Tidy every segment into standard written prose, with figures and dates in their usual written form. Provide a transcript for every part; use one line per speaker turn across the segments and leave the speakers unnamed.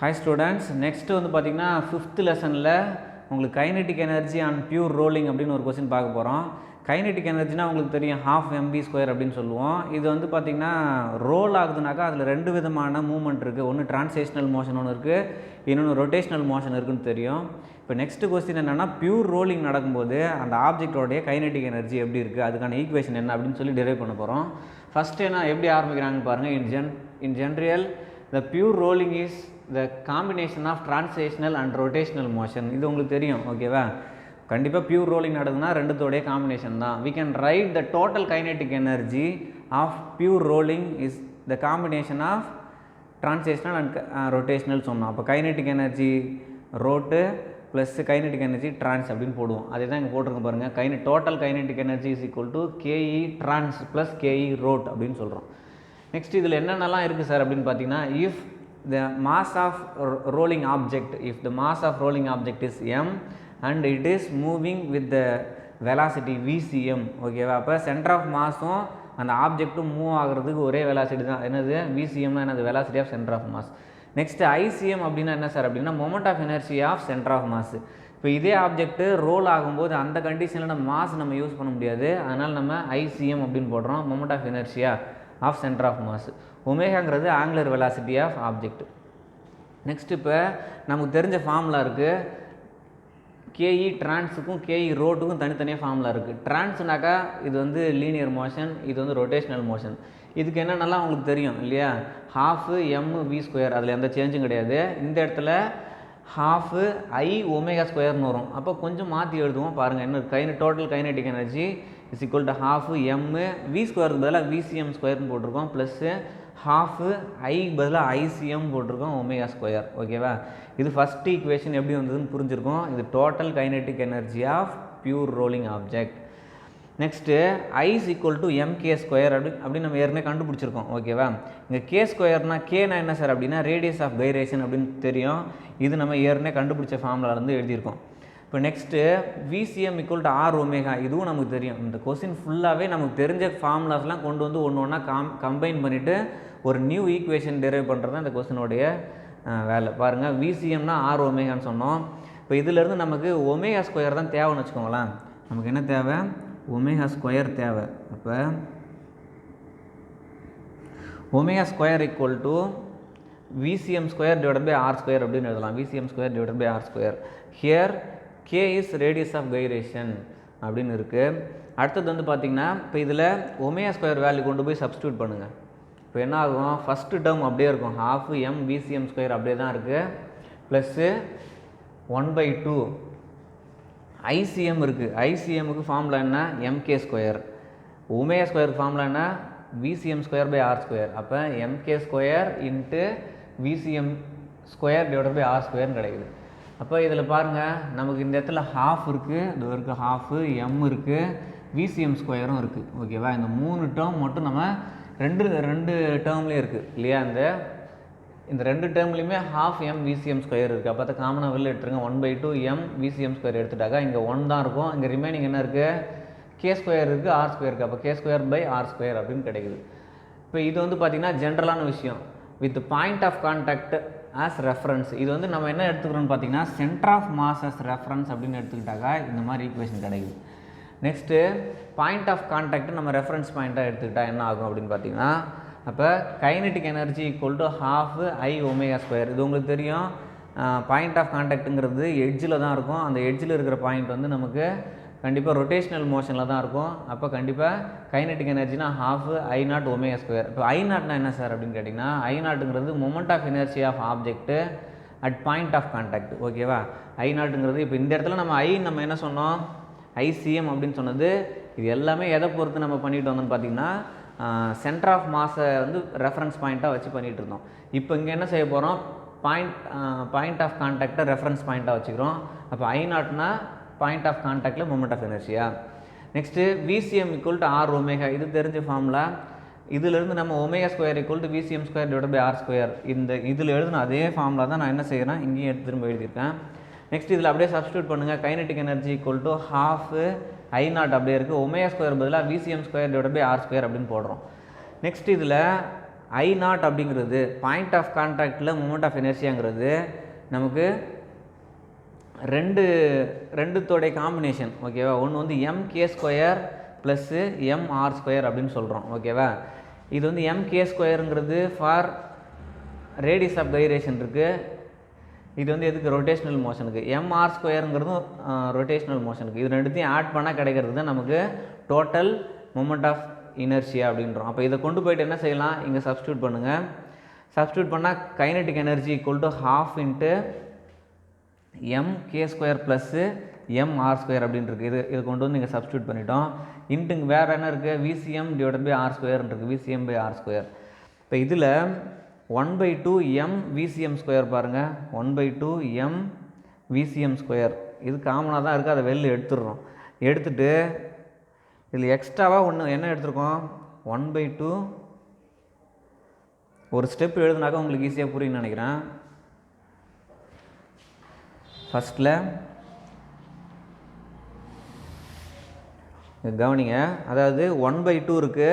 Hi students, next வந்து பார்த்தீங்கன்னா 5th லெசனில் உங்களுக்கு kinetic energy and pure rolling அப்படின்னு ஒரு கொஸ்டின் பார்க்க போகிறோம். கைனெட்டிக் எனர்ஜினா உங்களுக்கு தெரியும் ½ mv² அப்படின்னு சொல்லுவோம். இது வந்து பார்த்திங்கன்னா ரோல் ஆகுதுனாக்கா அதில் ரெண்டு விதமான மூவ்மெண்ட் இருக்குது. ஒன்று டிரான்ஸ்லேஷனல் மோஷன் ஒன்று இருக்குது, இன்னொன்று ரொட்டேஷனல் மோஷன் இருக்குதுன்னு தெரியும். இப்போ நெக்ஸ்ட் கொஸ்டின் என்னென்னா பியூர் ரோலிங் நடக்கும்போது அந்த ஆப்ஜெக்டோடைய கைனெட்டிக் எனர்ஜி எப்படி இருக்குது, அதுக்கான ஈக்குவேஷன் என்ன அப்படின்னு சொல்லி டிரைவ் பண்ண போகிறோம். ஃபஸ்ட்டு என்ன எப்படி ஆரம்பிக்கிறாங்கன்னு பாருங்கள். In general the pure rolling is the combination of translational and rotational motion. இது உங்களுக்கு தெரியும், ஓகேவா? கண்டிப்பாக பியூர் ரோலிங் நடக்குதுன்னா ரெண்டுத்தோடைய காம்பினேஷன் தான். we can write the total kinetic energy of pure rolling is the combination of translational and rotational சொன்னோம். அப்போ kinetic energy rot plus kinetic energy trans அப்படின்னு போடுவோம். அதே தான் இங்கே போட்டிருக்க பாருங்கள். Total kinetic energy is equal to KE trans plus KE rot அப்படின்னு சொல்கிறோம். நெக்ஸ்ட் இதில் என்னென்னலாம் இருக்குது சார் அப்படின்னு பார்த்தீங்கன்னா, if the mass of rolling object is m and it is moving with the velocity VCM, ஓகேவா? அப்போ சென்டர் ஆஃப் மாஸும் அந்த ஆப்ஜெக்ட்டும் மூவ் ஆகிறதுக்கு ஒரே வெலாசிட்டி தான். என்னது VCMனா என்னது? Velocity of centre of mass. Next ICM அப்படின்னா என்ன சார் அப்படின்னா moment of energy of centre of mass. இப்போ இதே ஆப்ஜெக்ட்டு ரோல் ஆகும்போது அந்த கண்டிஷனில் நம்ம மாஸ் நம்ம யூஸ் பண்ண முடியாது, அதனால் நம்ம ICM அப்படின்னு போடுறோம். Moment of inertia of centre of mass. ஒமேகாங்கிறது angular velocity of object. Next இப்போ நமக்கு தெரிஞ்ச ஃபார்முலா இருக்குது. கேஇ ட்ரான்ஸுக்கும் கேஇ ரோட்டுக்கும் தனித்தனியாக ஃபார்முலா இருக்குது. ட்ரான்ஸ்னாக்கா இது வந்து லீனியர் மோஷன், இது வந்து ரொட்டேஷனல் மோஷன். இதுக்கு என்னென்னலாம் உங்களுக்கு தெரியும் இல்லையா? ½mv², அதில் எந்த சேஞ்சும் கிடையாது. இந்த இடத்துல ½i⍵²ன்னு வரும். அப்போ கொஞ்சம் மாற்றி எழுதுவோம் பாருங்கள். என்ன total kinetic energy is equal to ½ பதிலாக VCM² போட்டிருக்கோம், ப்ளஸ்ஸு ½ பதிலாக ICM போட்டிருக்கோம், ω², ஓகேவா? இது ஃபஸ்ட் ஈக்குவேஷன் எப்படி வந்ததுன்னு புரிஞ்சிருக்கோம். இது total kinetic energy of pure rolling object. Next I is equal to mk² அப்படி நம்ம ஏற்கனவே கண்டுபிடிச்சிருக்கோம், ஓகேவா? இங்கே k²னா கேனா என்ன சார் அப்படின்னா ரேடியஸ் ஆஃப் கைரேஷன் அப்படின்னு தெரியும். இது நம்ம ஏற்கனவே கண்டுபிடிச்ச ஃபார்முலாலேருந்து எழுதியிருக்கோம். இப்போ next VCM equal to R omega, இதுவும் நமக்கு தெரியும். இந்த கொஸ்டின் ஃபுல்லாகவே நமக்கு தெரிஞ்ச ஃபார்முலாஸ்லாம் கொண்டு வந்து ஒன்று ஒன்றா கம்பைன் பண்ணிவிட்டு ஒரு நியூ ஈக்குவேஷன் டெரைவ் பண்ணுறது தான் இந்த கொஸ்டினுடைய வேலை. பாருங்கள், VCMனா R ஒமேகான்னு சொன்னோம். இப்போ இதிலேருந்து நமக்கு ω² தான் தேவைன்னு வச்சுக்கோங்களேன். நமக்கு என்ன தேவை? ω² தேவை. அப்போ ω² equal to VCM² divided by R² அப்படின்னு எழுதலாம். VCM² divided by R². Here K is radius of gyration அப்படின்னு இருக்குது. அடுத்தது வந்து பார்த்திங்கன்னா இப்போ இதில் ω² வேல்யூ கொண்டு போய் சப்ஸ்டியூட் பண்ணுங்கள். இப்போ என்ன ஆகும்? ஃபஸ்ட்டு டேர்ம் அப்படியே இருக்கும், ½ mVCM² அப்படியே தான் இருக்குது, ப்ளஸ்ஸு 1/2 ICM இருக்குது. ICMக்கு ஃபார்முலா என்ன? mk². ω²க்கு ஃபார்முலா என்ன? VCM² by R². அப்போ mk² into VCM² divided by R²ன்னு கிடைக்குது. அப்போ இதில் பாருங்கள், நமக்கு இந்த இடத்துல ½ இருக்குது, இது இருக்குது ½ m இருக்குது, VCM² இருக்குது, ஓகேவா? இந்த 3 டேர்ம் மட்டும் நம்ம ரெண்டு டேர்ம்லேயும் இருக்குது இல்லையா? இந்த ரெண்டு டேர்ம்லேயுமே ½ mVCM² இருக்குது. அப்போ தான் காமனாக வெளில எடுத்துருங்க. 1/2 mVCM² எடுத்துட்டாக்கா இங்கே 1 தான் இருக்கும். இங்கே ரிமைனிங் என்ன இருக்குது? k² இருக்குது, R² இருக்குது. அப்போ k² பை R² அப்படின்னு கிடைக்குது. இப்போ இது வந்து பார்த்திங்கன்னா ஜென்ரலான விஷயம். With point of contact as reference. இது வந்து நம்ம என்ன எடுத்துக்கிறோம்னு பார்த்தீங்கன்னா centre of mass as reference அப்படின்னு எடுத்துக்கிட்டாக்கா இந்த மாதிரி ஈக்குவேஷன் கிடைக்குது. நெக்ஸ்ட்டு பாயிண்ட் ஆஃப் கான்டாக்ட் நம்ம ரெஃபரன்ஸ் பாயிண்ட்டாக எடுத்துக்கிட்டால் என்ன ஆகும் அப்படின்னு பார்த்தீங்கன்னா, அப்போ kinetic energy equal to ½i⍵². இது உங்களுக்கு தெரியும். பாயிண்ட் ஆஃப் கான்டாக்ட்டுங்கிறது எட்ஜில் தான் இருக்கும். அந்த எட்ஜில் இருக்கிற பாயிண்ட் வந்து நமக்கு கண்டிப்பாக ரொட்டேஷனல் மோஷனில் தான் இருக்கும். அப்போ கண்டிப்பாக கைனெட்டிக் எனர்ஜினா ½I0⍵². இப்போ I0னா என்ன சார் அப்படின்னு கேட்டிங்கன்னா, I0ங்கிறது moment of energy of object at point of contact, ஓகேவா? I0ங்கிறது இப்போ இந்த இடத்துல நம்ம என்ன சொன்னோம்? ICM அப்படின்னு சொன்னது. இது எல்லாமே எதை பொறுத்து நம்ம பண்ணிட்டு வந்தோம்னு பார்த்தீங்கன்னா சென்டர் ஆஃப் மாஸை வந்து ரெஃபரன்ஸ் பாயிண்ட்டாக வச்சு பண்ணிகிட்டு இருந்தோம். இப்போ இங்கே என்ன செய்ய போகிறோம்? பாயிண்ட் ஆஃப் கான்டாக்டை ரெஃபரன்ஸ் பாயிண்ட்டாக வச்சுக்கிறோம். அப்போ I0னா பாயிண்ட் ஆஃப் கான்டாக்டில் moment of inertia. Next VCM equal to R omega, இது தெரிஞ்ச ஃபார்முலா. இதிலிருந்து நம்ம ω² equal to VCM² divided by R². இதில் எழுதின அதே ஃபார்முலா தான் நான் என்ன செய்கிறேன், இங்கேயும் எடுத்து திரும்ப எழுதியிருக்கேன். நெக்ஸ்ட் இதில் அப்படியே சப்ஸ்டியூட் பண்ணுங்கள். Kinetic energy equal to ½ I0 அப்படியே இருக்குது. ω² பதிலாக VCM² டிவைடட் பை R² அப்படின்னு போடுறோம். நெக்ஸ்ட் இதில் ஐ நாட் அப்படிங்கிறது பாயிண்ட் ஆஃப் கான்டாக்டில் மூமெண்ட் ஆஃப் இனர்ஷியாங்கிறது நமக்கு ரெண்டுத்தோடைய காம்பினேஷன் ஓகேவா. ஒன்று வந்து mk square plus mr square அப்படின்னு சொல்கிறோம் ஓகேவா. இது வந்து mk ஸ்கொயருங்கிறது ஃபார் ரேடியஸ் ஆஃப் கைரேஷன் இருக்குது. இது வந்து எதுக்கு ரொட்டேஷ்னல் மோஷனுக்கு. mr ஸ்கொயருங்கிறதும் ரொட்டேஷ்னல் மோஷனுக்கு. இது ரெண்டுத்தையும் ஆட் பண்ணால் கிடைக்கிறது தான் நமக்கு டோட்டல் மொமெண்ட் ஆஃப் இனர்ஷியா அப்படின்றோம். அப்போ இதை கொண்டு போய்ட்டு என்ன செய்யலாம், இங்கே சப்ஸ்டியூட் பண்ணுங்கள். சப்ஸ்டியூட் பண்ணால் kinetic energy equal to ½ into mk square plus mr square அப்படின்னு இருக்குது. இது கொண்டு வந்து இங்கே சப்ஸ்டியூட் பண்ணிட்டோம். இன்ட்டுங்க வேறு என்ன இருக்குது, VCM divided by r square இருக்குது. VCM by r square. இப்போ இதில் 1/2 m VCM ஸ்கொயர் பாருங்கள். 1/2 m VCM ஸ்கொயர் இது காமனாக தான் இருக்குது. அதை வெளில எடுத்துடுறோம். எடுத்துகிட்டு இதில் எக்ஸ்ட்ராவாக ஒன்று என்ன எடுத்துருக்கோம், 1/2 ஒரு ஸ்டெப் எழுதுனாக்கா உங்களுக்கு ஈஸியாக புரியும்னு நினைக்கிறேன். ஃபஸ்ட்டில் கவனிங்க, அதாவது 1/2 இருக்குது.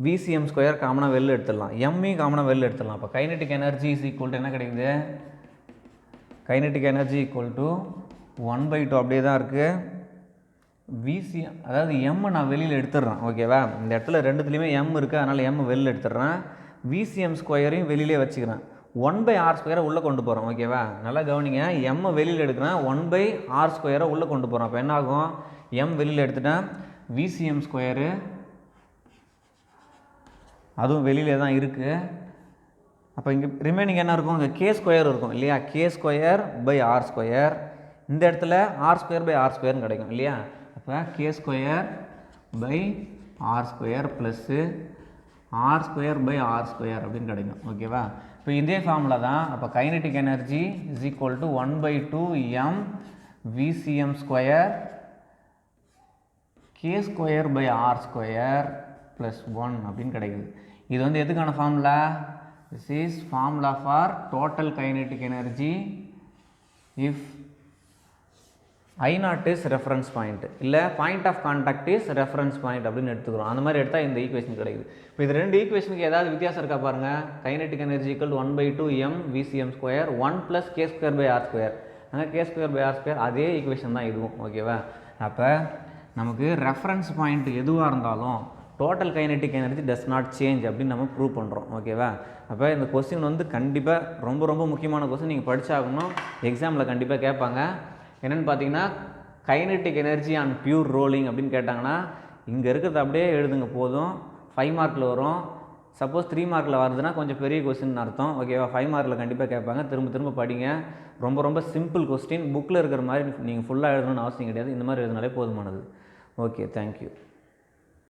VCM ஸ்கொயர் காமனாக வெளில எடுத்துடலாம், எம்மையும் காமனாக வெளில எடுத்துடலாம். அப்போ kinetic energy is equal to என்ன கிடைக்குது, கைனெட்டிக் எனர்ஜி ஈக்குவல் டு 1/2 அப்படியே தான் இருக்குது. VCM அதாவது எம்மை நான் வெளியில் எடுத்துடுறேன் ஓகேவா. இந்த இடத்துல ரெண்டுத்துலேயுமே எம் இருக்குது, அதனால் எம் வெளியில் எடுத்துடுறேன். VCM ஸ்கொயரையும் வெளியிலே வச்சுக்கிறேன். 1/r ஸ்கொயரை உள்ளே கொண்டு போகிறோம் ஓகேவா. நல்லா கவனிங்க, எம்மை வெளியில் எடுக்கிறேன், 1/r ஸ்கொயரை உள்ளே கொண்டு போகிறோம். அப்போ என்ன ஆகும், எம் வெளியில் எடுத்துட்டேன், VCM ஸ்கொயரு அதுவும் வெளியிலே தான் இருக்குது. அப்போ இங்கே ரிமைனிங் என்ன இருக்கும், இங்கே k ஸ்கொயர் இருக்கும் இல்லையா. k square by r square, இந்த இடத்துல r ஸ்கொயர் பை r ஸ்கொயர்னு கிடைக்கும் இல்லையா. அப்போ k square by r square plus r square by r square அப்படின்னு கிடைக்கும் ஓகேவா. இப்போ இதே ஃபார்முலா தான். அப்போ kinetic energy is equal to 1/2 m VCM square k square by r square plus 1 அப்படின்னு கிடைக்குது. இது வந்து எதுக்கான formula, this is formula for total kinetic energy if I0 is reference point, இல்லை point of contact is reference point அப்படின்னு எடுத்துக்கிறோம். அந்த மாதிரி எடுத்தால் இந்த ஈக்குவேஷன் கிடைக்குது. இப்போ இது ரெண்டு ஈக்குவேஷனுக்கு ஏதாவது வித்தியாசம் இருக்கா பாருங்கள். Kinetic energy equal 1/2 m VCM square 1 + k square by r square, அங்கே k square by r square அதே ஈக்குவேஷன் தான் இதுவும் ஓகேவா. அப்போ நமக்கு ரெஃபரன்ஸ் பாயிண்ட் எதுவாக இருந்தாலும் total kinetic energy does not change அப்படின்னு நம்ம ப்ரூவ் பண்ணுறோம் ஓகேவா. அப்போ இந்த கொஸ்டின் வந்து கண்டிப்பாக ரொம்ப ரொம்ப முக்கியமான கொஸ்டின், நீங்கள் படித்தாகணும், எக்ஸாமில் கண்டிப்பாக கேட்பாங்க. என்னென்னு பார்த்தீங்கன்னா kinetic energy on pure rolling அப்படின்னு கேட்டாங்கன்னா இங்கே இருக்கிறது அப்படியே எழுதுங்க போதும், 5 மார்க்கில் வரும். சப்போஸ் 3 மார்க்கில் வருதுன்னா கொஞ்சம் பெரிய கொஸ்டின் அர்த்தம் ஓகேவா. 5 மார்க்கில் கண்டிப்பாக கேட்பாங்க. திரும்ப திரும்ப படிங்க. ரொம்ப ரொம்ப சிம்பிள் கொஸ்டின், புக்கில் இருக்கிற மாதிரி நீங்கள் ஃபுல்லாக எழுதணும்னு அவசியம் கிடையாது. இந்த மாதிரி எழுதினாலே போதுமானது. Okay, thank you.